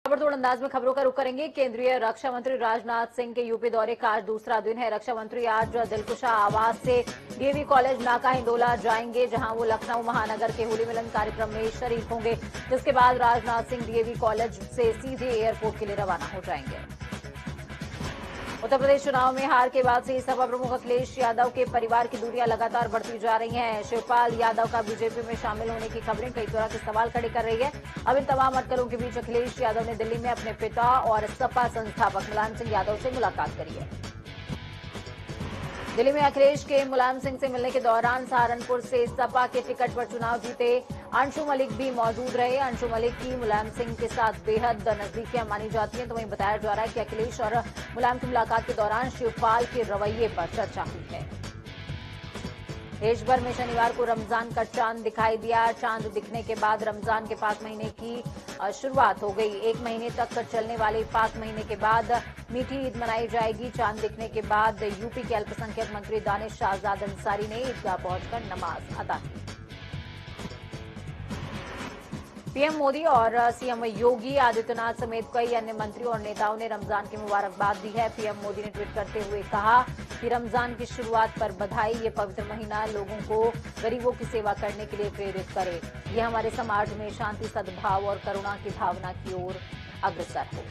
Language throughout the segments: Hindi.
ताबड़तोड़ अंदाज में खबरों का रुख करेंगे। केंद्रीय रक्षा मंत्री राजनाथ सिंह के यूपी दौरे का आज दूसरा दिन है। रक्षा मंत्री आज दिलकुशा आवास से डीएवी कॉलेज नाका हिंडोला जाएंगे, जहां वो लखनऊ महानगर के होली मिलन कार्यक्रम में शरीक होंगे, जिसके बाद राजनाथ सिंह डीएवी कॉलेज से सीधे एयरपोर्ट के लिए रवाना हो जाएंगे। उत्तर प्रदेश चुनाव में हार के बाद से सपा प्रमुख अखिलेश यादव के परिवार की दूरियां लगातार बढ़ती जा रही हैं। शिवपाल यादव का बीजेपी में शामिल होने की खबरें कई तरह के सवाल खड़े कर रही है। अब इन तमाम अटकलों के बीच अखिलेश यादव ने दिल्ली में अपने पिता और सपा संस्थापक मुलायम सिंह यादव से मुलाकात करी है। दिल्ली में अखिलेश के मुलायम सिंह से मिलने के दौरान सहारनपुर से सपा के टिकट पर चुनाव जीते अंशु मलिक भी मौजूद रहे। अंशु मलिक की मुलायम सिंह के साथ बेहद नजदीकियां मानी जाती हैं, तो वहीं बताया जा रहा है कि अखिलेश और मुलायम की मुलाकात के दौरान शिवपाल के रवैये पर चर्चा हुई है। देश भर में शनिवार को रमजान का चांद दिखाई दिया। चांद दिखने के बाद रमजान के पाक महीने की शुरुआत हो गई। एक महीने तक चलने वाले पाक महीने के बाद मीठी ईद मनाई जाएगी। चांद दिखने के बाद यूपी के अल्पसंख्यक मंत्री दानिश शाहजाद अंसारी ने ईदगाह पहुंचकर नमाज अदा की। पीएम मोदी और सीएम योगी आदित्यनाथ समेत कई अन्य मंत्रियों और नेताओं ने रमजान की मुबारकबाद दी है। पीएम मोदी ने ट्वीट करते हुए कहा कि रमजान की शुरुआत पर बधाई। ये पवित्र महीना लोगों को गरीबों की सेवा करने के लिए प्रेरित करे। ये हमारे समाज में शांति, सद्भाव और करुणा की भावना की ओर अग्रसर हो।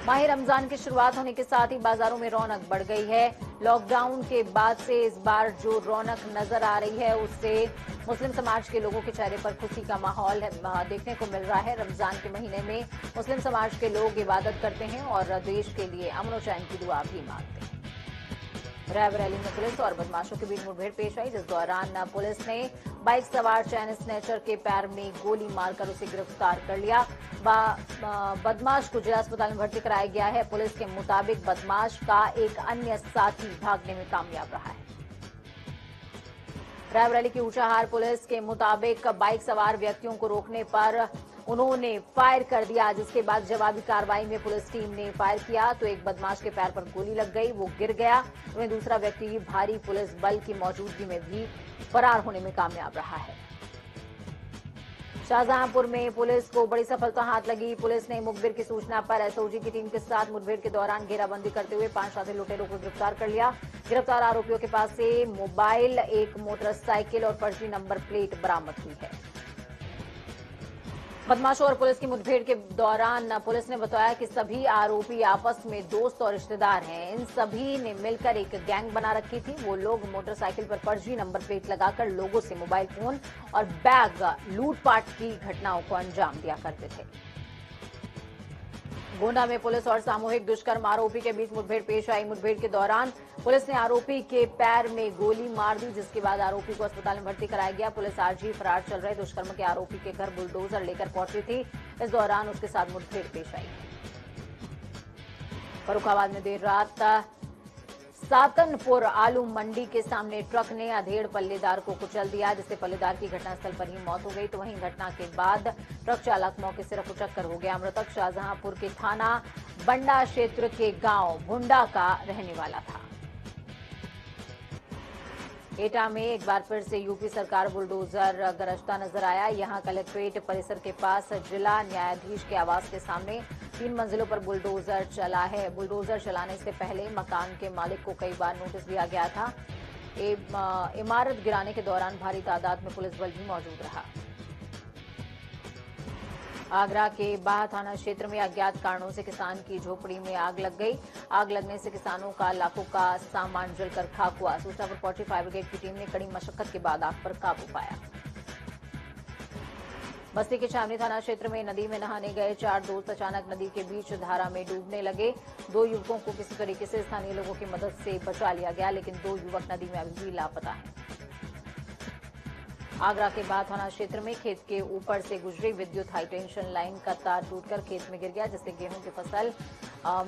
माह रमजान की शुरुआत होने के साथ ही बाजारों में रौनक बढ़ गई है। लॉकडाउन के बाद से इस बार जो रौनक नजर आ रही है, उससे मुस्लिम समाज के लोगों के चेहरे पर खुशी का माहौल देखने को मिल रहा है। रमजान के महीने में मुस्लिम समाज के लोग इबादत करते हैं और देश के लिए अमन और चैन की दुआ भी मांगते हैं। रायबरेली में पुलिस और बदमाशों के बीच मुठभेड़ पेश आई, जिस दौरान पुलिस ने बाइक सवार चैन स्नैचर के पैर में गोली मारकर उसे गिरफ्तार कर लिया। बदमाश को जिला अस्पताल में भर्ती कराया गया है। पुलिस के मुताबिक बदमाश का एक अन्य साथी भागने में कामयाब रहा है। रायबरेली की ऊंचाहार पुलिस के मुताबिक बाइक सवार व्यक्तियों को रोकने पर उन्होंने फायर कर दिया, जिसके बाद जवाबी कार्रवाई में पुलिस टीम ने फायर किया तो एक बदमाश के पैर पर गोली लग गई, वो गिर गया। वहीं दूसरा व्यक्ति भारी पुलिस बल की मौजूदगी में भी फरार होने में कामयाब रहा है। शाहजहांपुर में पुलिस को बड़ी सफलता हाथ लगी। पुलिस ने मुखबिर की सूचना पर एसओजी की टीम के साथ मुठभेड़ के दौरान घेराबंदी करते हुए 5 साथी लुटेरों को गिरफ्तार कर लिया। गिरफ्तार आरोपियों के पास से मोबाइल, एक मोटरसाइकिल और फर्जी नंबर प्लेट बरामद हुई है। बदमाशों और पुलिस की मुठभेड़ के दौरान पुलिस ने बताया कि सभी आरोपी आपस में दोस्त और रिश्तेदार हैं। इन सभी ने मिलकर एक गैंग बना रखी थी। वो लोग मोटरसाइकिल पर फर्जी नंबर प्लेट लगाकर लोगों से मोबाइल फोन और बैग लूटपाट की घटनाओं को अंजाम दिया करते थे। गोंडा में पुलिस और सामूहिक दुष्कर्म आरोपी के बीच मुठभेड़ पेश आई। मुठभेड़ के दौरान पुलिस ने आरोपी के पैर में गोली मार दी, जिसके बाद आरोपी को अस्पताल में भर्ती कराया गया। पुलिस आज ही फरार चल रहे दुष्कर्म के आरोपी के घर बुलडोजर लेकर पहुंची थी। इस दौरान उसके साथ मुठभेड़ पेश आई। फर्रुखाबाद में देर रात सातनपुर आलू मंडी के सामने ट्रक ने अधेड़ पल्लेदार को कुचल दिया, जिससे पल्लेदार की घटनास्थल पर ही मौत हो गई। तो वहीं घटना के बाद ट्रक चालक मौके से रफूचक्कर हो गया। मृतक शाहजहांपुर के थाना बंडा क्षेत्र के गांव भुंडा का रहने वाला था। एटा में एक बार फिर से यूपी सरकार बुलडोजर गरजता नजर आया। यहां कलेक्ट्रेट परिसर के पास जिला न्यायाधीश के आवास के सामने 3 मंजिलों पर बुलडोजर चला है। बुलडोजर चलाने से पहले मकान के मालिक को कई बार नोटिस दिया गया था। इमारत गिराने के दौरान भारी तादाद में पुलिस बल भी मौजूद रहा। आगरा के बाह थाना क्षेत्र में अज्ञात कारणों से किसान की झोपड़ी में आग लग गई। आग लगने से किसानों का लाखों का सामान जलकर खाक हुआ। सूचना पर पहुंची फायर ब्रिगेड की टीम ने कड़ी मशक्कत के बाद आग पर काबू पाया। बस्ती के छावनी थाना क्षेत्र में नदी में नहाने गए 4 दोस्त अचानक नदी के बीच धारा में डूबने लगे। 2 युवकों को किसी तरीके से स्थानीय लोगों की मदद से बचा लिया गया, लेकिन 2 युवक नदी में अभी भी लापता हैं। आगरा के बाद थाना क्षेत्र में खेत के ऊपर से गुजरी विद्युत हाईटेंशन लाइन का तार टूटकर खेत में गिर गया, जिससे गेहूं की फसल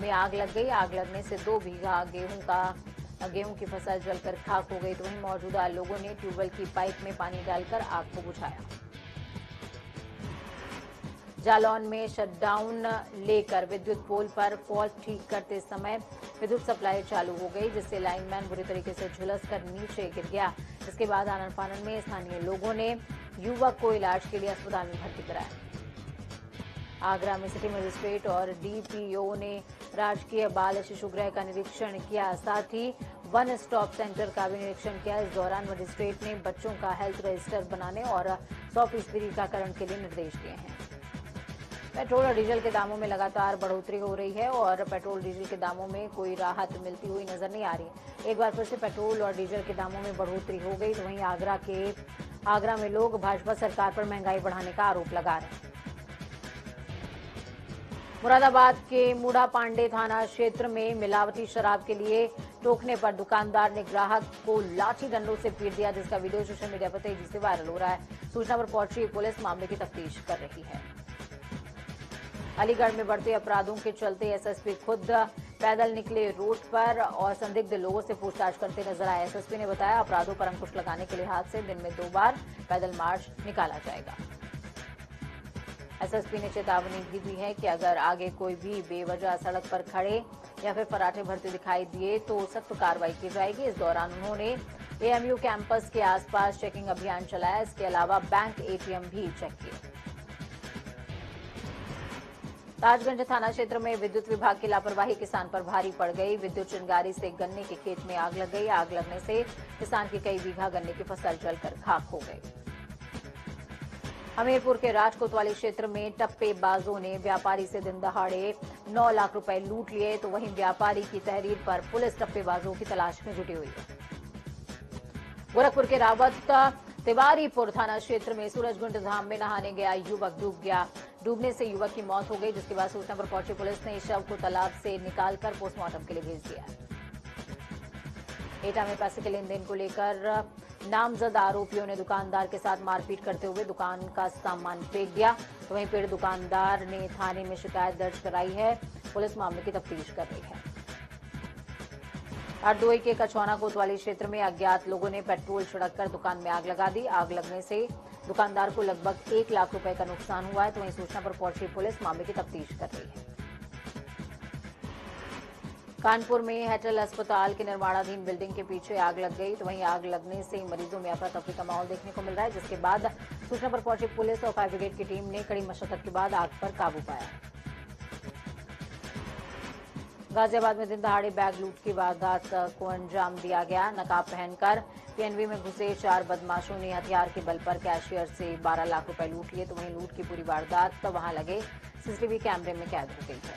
में आग लग गई। आग लगने से 2 बीघा गेहूं की फसल जलकर खाक हो गई। तो वहीं मौजूदा लोगों ने ट्यूबवेल की पाइप में पानी डालकर आग को बुझाया। जालौन में शटडाउन लेकर विद्युत पोल पर फॉल्ट ठीक करते समय विद्युत सप्लाई चालू हो गई, जिससे लाइनमैन बुरी तरीके से झुलसकर नीचे गिर गया। इसके बाद आनन फानन में स्थानीय लोगों ने युवक को इलाज के लिए अस्पताल में भर्ती कराया। आगरा में सिटी मजिस्ट्रेट और डीपीओ ने राजकीय बाल शिशु गृह का निरीक्षण किया, साथ ही वन स्टॉप सेंटर का भी निरीक्षण किया। इस दौरान मजिस्ट्रेट ने बच्चों का हेल्थ रजिस्टर बनाने और 100% टीकाकरण के लिए निर्देश दिए हैं। पेट्रोल और डीजल के दामों में लगातार बढ़ोतरी हो रही है और पेट्रोल डीजल के दामों में कोई राहत मिलती हुई नजर नहीं आ रही। एक बार फिर से पेट्रोल और डीजल के दामों में बढ़ोतरी हो गई तो वहीं आगरा में लोग भाजपा सरकार पर महंगाई बढ़ाने का आरोप लगा रहे हैं। मुरादाबाद के मूड़ा पांडे थाना क्षेत्र में मिलावटी शराब के लिए टोकने पर दुकानदार ने ग्राहक को लाठी डंडों से पीट दिया, जिसका वीडियो सोशल मीडिया पर तेजी से वायरल हो रहा है। सूचना पर पहुंची पुलिस मामले की तफ्तीश कर रही है। अलीगढ़ में बढ़ते अपराधों के चलते एसएसपी खुद पैदल निकले रोड पर और संदिग्ध लोगों से पूछताछ करते नजर आए। एसएसपी ने बताया, अपराधों पर अंकुश लगाने के लिहाज से दिन में 2 बार पैदल मार्च निकाला जाएगा। एसएसपी ने चेतावनी भी दी है कि अगर आगे कोई भी बेवजह सड़क पर खड़े या फिर फराटे भरते दिखाई दिए तो सख्त कार्रवाई की जाएगी। इस दौरान उन्होंने एएमयू कैंपस के आसपास चेकिंग अभियान चलाया। इसके अलावा बैंक एटीएम भी चेक किए। ताजगंज थाना क्षेत्र में विद्युत विभाग की लापरवाही किसान पर भारी पड़ गई। विद्युत चिंगारी से गन्ने के खेत में आग लग गई। आग लगने से किसान की कई बीघा गन्ने की फसल जलकर खाक हो गई। हमीरपुर के राजकोतवाली क्षेत्र में टप्पेबाजों ने व्यापारी से दिन दहाड़े 9 लाख रुपए लूट लिए, तो वहीं व्यापारी की तहरीर पर पुलिस टप्पेबाजों की तलाश में जुटी हुई है। गोरखपुर के रावत तिवारीपुर थाना क्षेत्र में सूरजकुंड धाम में नहाने गया युवक डूब गया। डूबने से युवक की मौत हो गई, जिसके बाद सूचना पर पहुंची पुलिस ने शव को तालाब से निकालकर पोस्टमार्टम के लिए भेज दिया। एटा में पैसे के लेन देन को लेकर नामजद आरोपियों ने दुकानदार के साथ मारपीट करते हुए दुकान का सामान फेंक दिया, तो वहीं पीड़ित दुकानदार ने थाने में शिकायत दर्ज कराई है। पुलिस मामले की तफ्तीश कर रही है। हरदोई के कछौना कोतवाली क्षेत्र में अज्ञात लोगों ने पेट्रोल छिड़ककर दुकान में आग लगा दी। आग लगने से दुकानदार को लगभग 1 लाख रुपए का नुकसान हुआ है, तो वहीं सूचना पर पहुंची पुलिस मामले की तफ्तीश कर रही है। कानपुर में हेटल अस्पताल के निर्माणाधीन बिल्डिंग के पीछे आग लग गई, तो वहीं आग लगने से मरीजों में अफरा तफरी का माहौल देखने को मिल रहा है, जिसके बाद सूचना पर पहुंची पुलिस और फायर ब्रिगेड की टीम ने कड़ी मशक्कत के बाद आग पर काबू पाया। गाजियाबाद में दिन दहाड़े बैग लूट की वारदात को अंजाम दिया गया। नकाब पहनकर पीएनबी में घुसे 4 बदमाशों ने हथियार के बल पर कैशियर से 12 लाख रुपए लूट लिए, तो वहीं लूट की पूरी वारदात वहां लगे सीसीटीवी कैमरे में कैद हो गई है।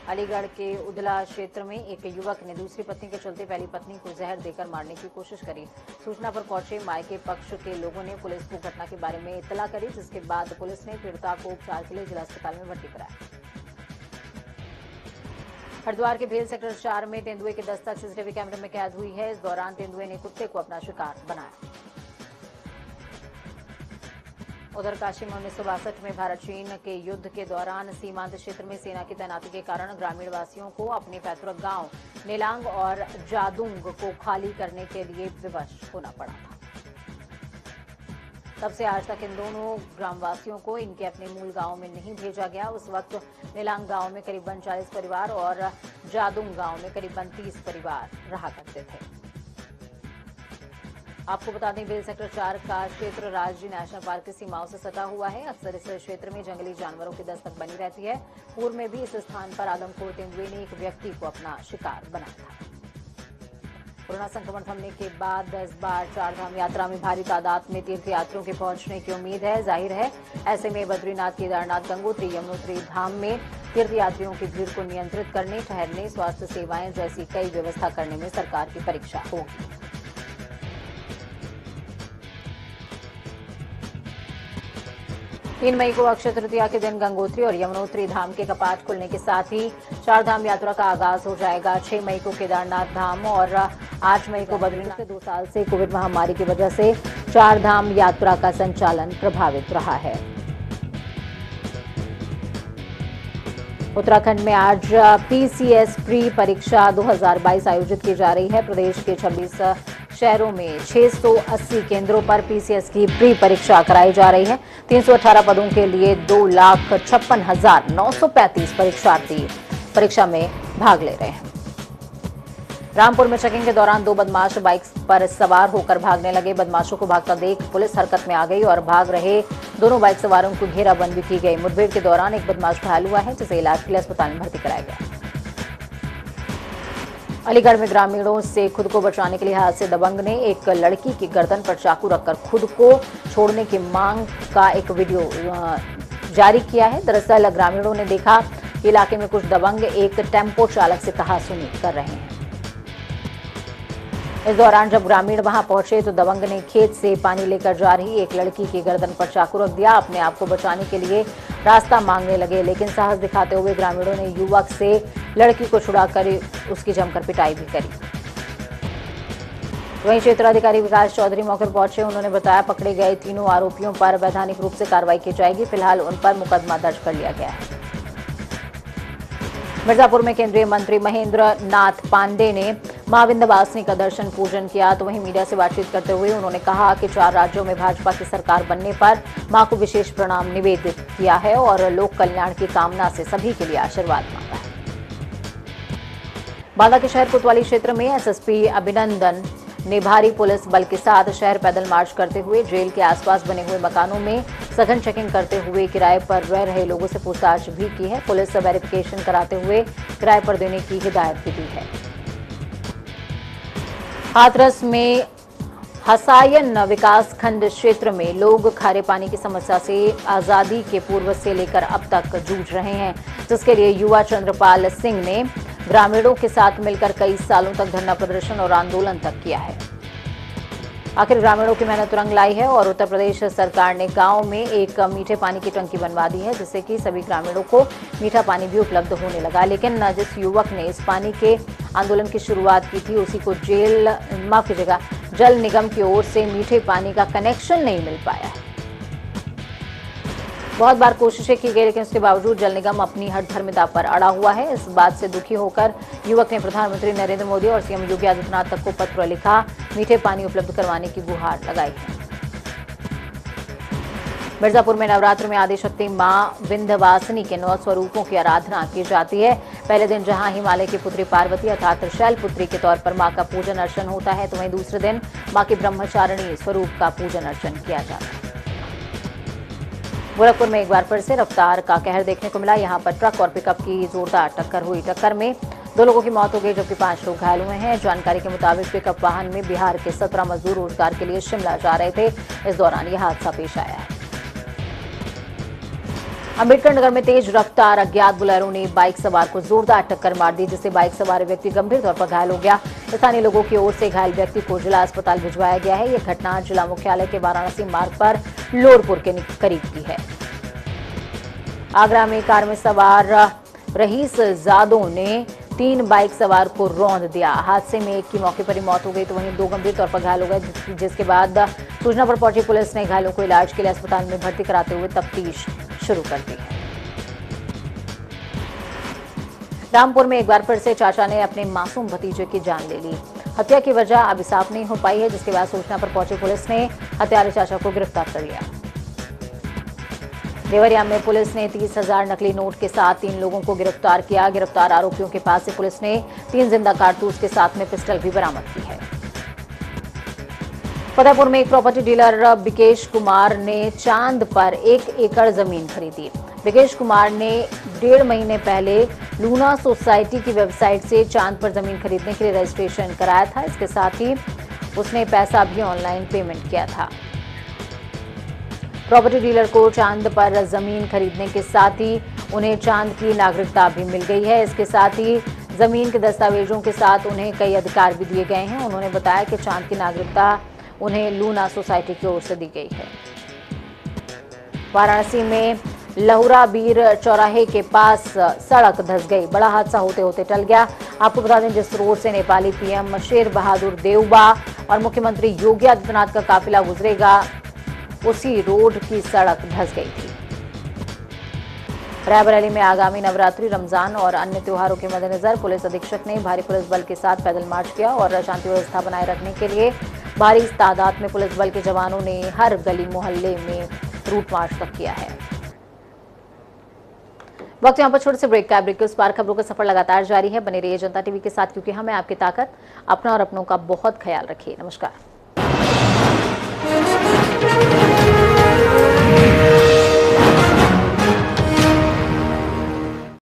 अलीगढ़ के उदला क्षेत्र में एक युवक ने दूसरी पत्नी के चलते पहली पत्नी को जहर देकर मारने की कोशिश करी। सूचना पर पहुंचे मायके पक्ष के लोगों ने पुलिस को घटना के बारे में इत्तला करी, जिसके बाद पुलिस ने पीड़िता को उपचार के लिए जिला अस्पताल में भर्ती कराया। हरिद्वार के भेल सेक्टर 4 में तेंदुए की दस्तक सीसीटीवी कैमरे में कैद हुई है। इस दौरान तेंदुए ने कुत्ते को अपना शिकार बनाया। उधर काशी में 1962 में भारत चीन के युद्ध के दौरान सीमांत क्षेत्र में सेना की तैनाती के कारण ग्रामीण वासियों को अपने पैतृक गांव नेलांग और जादुंग को खाली करने के लिए विवश होना पड़ा था। तब से आज तक इन दोनों ग्रामवासियों को इनके अपने मूल गांव में नहीं भेजा गया। उस वक्त नेलांग गांव में करीबन 40 परिवार और जादुंग गांव में करीबन 30 परिवार रहा करते थे। आपको बता दें, भेल सेक्टर 4 का क्षेत्र राष्ट्रीय नेशनल पार्क की सीमाओं से सटा हुआ है। अक्सर इस क्षेत्र में जंगली जानवरों की दस्तक बनी रहती है। पूर्व में भी इस स्थान पर आदमखोर तेंदुए ने एक व्यक्ति को अपना शिकार बनाया था। कोरोना संक्रमण थमने के बाद इस बार चारधाम यात्रा में भारी तादाद में तीर्थयात्रियों के पहुंचने की उम्मीद है। जाहिर है, ऐसे में बद्रीनाथ, केदारनाथ, गंगोत्री, यमुनोत्री धाम में तीर्थयात्रियों की भीड़ को नियंत्रित करने, ठहरने, स्वास्थ्य सेवाएं जैसी कई व्यवस्था करने में सरकार की परीक्षा होगी। 3 मई को अक्षय तृतीया के दिन गंगोत्री और यमुनोत्री धाम के कपाट खुलने के साथ ही चारधाम यात्रा का आगाज हो जाएगा। 6 मई को केदारनाथ धाम और 8 मई को बद्रीनाथ। 2 साल से कोविड महामारी की वजह से चारधाम यात्रा का संचालन प्रभावित रहा है। उत्तराखंड में आज पीसीएस प्री परीक्षा 2022 आयोजित की जा रही है। प्रदेश के 26 शहरों में 680 केंद्रों पर पीसीएस की प्री परीक्षा कराई जा रही है। 318 पदों के लिए 2,56,935 परीक्षार्थी परीक्षा में भाग ले रहे हैं। रामपुर में चेकिंग के दौरान 2 बदमाश बाइक पर सवार होकर भागने लगे। बदमाशों को भागता देख पुलिस हरकत में आ गई और भाग रहे दोनों बाइक सवारों को घेराबंदी की गई। मुठभेड़ के दौरान एक बदमाश घायल हुआ है, जिसे इलाज के लिए अस्पताल में भर्ती कराया गया। अलीगढ़ में ग्रामीणों से खुद को बचाने के लिए हाथ से दबंग ने एक लड़की की गर्दन पर चाकू रखकर खुद को छोड़ने की मांग का एक वीडियो जारी किया है। दरअसल ग्रामीणों ने देखा कि इलाके में कुछ दबंग एक टेम्पो चालक से कहासुनी कर रहे हैं। इस दौरान जब ग्रामीण वहां पहुंचे तो दबंग ने खेत से पानी लेकर जा रही एक लड़की की गर्दन पर चाकू रख दिया। अपने आप को बचाने के लिए रास्ता मांगने लगे, लेकिन साहस दिखाते हुए ग्रामीणों ने युवक से लड़की को छुड़ाकर उसकी जमकर पिटाई भी करी। वहीं क्षेत्राधिकारी विकास चौधरी मौके पर पहुंचे। उन्होंने बताया, पकड़े गए तीनों आरोपियों पर वैधानिक रूप से कार्रवाई की जाएगी। फिलहाल उन पर मुकदमा दर्ज कर लिया गया है। मिर्जापुर में केंद्रीय मंत्री महेंद्र नाथ पांडे ने मां विंध्यवासिनी का दर्शन पूजन किया। तो वहीं मीडिया से बातचीत करते हुए उन्होंने कहा कि 4 राज्यों में भाजपा की सरकार बनने पर मां को विशेष प्रणाम निवेदित किया है और लोक कल्याण की कामना से सभी के लिए आशीर्वाद मांगा है। बांदा के शहर कोतवाली क्षेत्र में एसएसपी अभिनंदन ने भारी पुलिस बल के साथ शहर पैदल मार्च करते हुए जेल के आसपास बने हुए मकानों में सघन चेकिंग करते हुए किराए पर रह रहे लोगों से पूछताछ भी की है। पुलिस वेरिफिकेशन कराते हुए किराए पर देने की हिदायत भी दी है। हाथरस में हसायन विकास खंड क्षेत्र में लोग खारे पानी की समस्या से आजादी के पूर्व से लेकर अब तक जूझ रहे हैं, जिसके लिए युवा चंद्रपाल सिंह ने ग्रामीणों के साथ मिलकर कई सालों तक धरना प्रदर्शन और आंदोलन तक किया है। आखिर ग्रामीणों की मेहनत रंग लाई है और उत्तर प्रदेश सरकार ने गांव में एक मीठे पानी की टंकी बनवा दी है, जिससे कि सभी ग्रामीणों को मीठा पानी भी उपलब्ध होने लगा। लेकिन जिस युवक ने इस पानी के आंदोलन की शुरुआत की थी, उसी को जल निगम की ओर से मीठे पानी का कनेक्शन नहीं मिल पाया है। बहुत बार कोशिशें की गई, लेकिन उसके बावजूद जल निगम अपनी हठधर्मिता पर अड़ा हुआ है। इस बात से दुखी होकर युवक ने प्रधानमंत्री नरेंद्र मोदी और सीएम योगी आदित्यनाथ तक को पत्र लिखा, मीठे पानी उपलब्ध करवाने की गुहार लगाई है। मिर्जापुर में नवरात्र में आदिशक्ति मां विंध्यवासिनी के 9 स्वरूपों की आराधना की जाती है। पहले दिन जहां हिमालय की पुत्री पार्वती अर्थात शैलपुत्री के तौर पर मां का पूजन अर्चन होता है, तो वहीं दूसरे दिन मां के ब्रह्मचारिणी स्वरूप का पूजन अर्चन किया जाता है। गोरखपुर में एक बार फिर से रफ्तार का कहर देखने को मिला। यहां पर ट्रक और पिकअप की जोरदार टक्कर हुई। टक्कर में 2 लोगों की मौत हो गई, जबकि 5 लोग घायल हुए हैं। जानकारी के मुताबिक पिकअप वाहन में बिहार के 17 मजदूर रोजगार के लिए शिमला जा रहे थे। इस दौरान यह हादसा पेश आया है। अंबेडकर नगर में तेज रफ्तार अज्ञात बुलेरो ने बाइक सवार को जोरदार टक्कर मार दी, जिससे बाइक सवार व्यक्ति गंभीर तौर पर घायल हो गया। स्थानीय लोगों की ओर से घायल व्यक्ति को जिला अस्पताल भिजवाया गया है। यह घटना जिला मुख्यालय के वाराणसी मार्ग पर लोरपुर के करीब की है। आगरा में कार में सवार रहीस जादों ने 3 बाइक सवार को रौंद दिया। हादसे में एक की मौके पर ही मौत हो गई, तो वहीं 2 गंभीर तौर पर घायल हो गए, जिसके बाद सूचना पर पहुंची पुलिस ने घायलों को इलाज के लिए अस्पताल में भर्ती कराते हुए तफ्तीश शुरू कर दी है। रामपुर में एक बार फिर से चाचा ने अपने मासूम भतीजे की जान ले ली। हत्या की वजह अभी साफ नहीं हो पाई है, जिसके बाद सूचना पर पहुंची पुलिस ने हत्यारे चाचा को गिरफ्तार कर लिया। देवरिया में पुलिस ने 30,000 नकली नोट के साथ 3 लोगों को गिरफ्तार किया। गिरफ्तार आरोपियों के पास से पुलिस ने 3 जिंदा कारतूस के साथ में पिस्टल भी बरामद की है। फतेहपुर में एक प्रॉपर्टी डीलर बिकेश कुमार ने चांद पर 1 एकड़ जमीन खरीदी। बिकेश कुमार ने 1.5 महीने पहले लूना सोसाइटी की वेबसाइट से चांद पर जमीन खरीदने के लिए रजिस्ट्रेशन कराया था। इसके साथ ही उसने पैसा भी ऑनलाइन पेमेंट किया था। प्रॉपर्टी डीलर को चांद पर जमीन खरीदने के साथ ही उन्हें चांद की नागरिकता भी मिल गई है। इसके साथ ही जमीन के दस्तावेजों के साथ उन्हें कई अधिकार भी दिए गए हैं। उन्होंने बताया कि चांद की नागरिकता उन्हें लूना सोसाइटी की ओर से दी गई है। वाराणसी में लहुरा बीर चौराहे के पास सड़क धंस गई। बड़ा हादसा होते होते टल गया। आपको बता दें, जिस रोड से नेपाली पीएम शेर बहादुर देउबा और मुख्यमंत्री योगी आदित्यनाथ का काफिला गुजरेगा, उसी रोड की सड़क धंस गई थी। रायबरेली में आगामी नवरात्रि, रमजान और अन्य त्योहारों के मद्देनजर पुलिस अधीक्षक ने भारी पुलिस बल के साथ पैदल मार्च किया और शांति व्यवस्था बनाए रखने के लिए भारी तादाद में पुलिस बल के जवानों ने हर गली मोहल्ले में रूट मार्च तक किया है। वक्त यहाँ पर छोटे से ब्रेक का। ब्रेक के उस पार खबरों का सफर लगातार जारी है। बने रहिए जनता टीवी के साथ, क्योंकि हमें आपकी ताकत। अपना और अपनों का बहुत ख्याल रखिए। नमस्कार।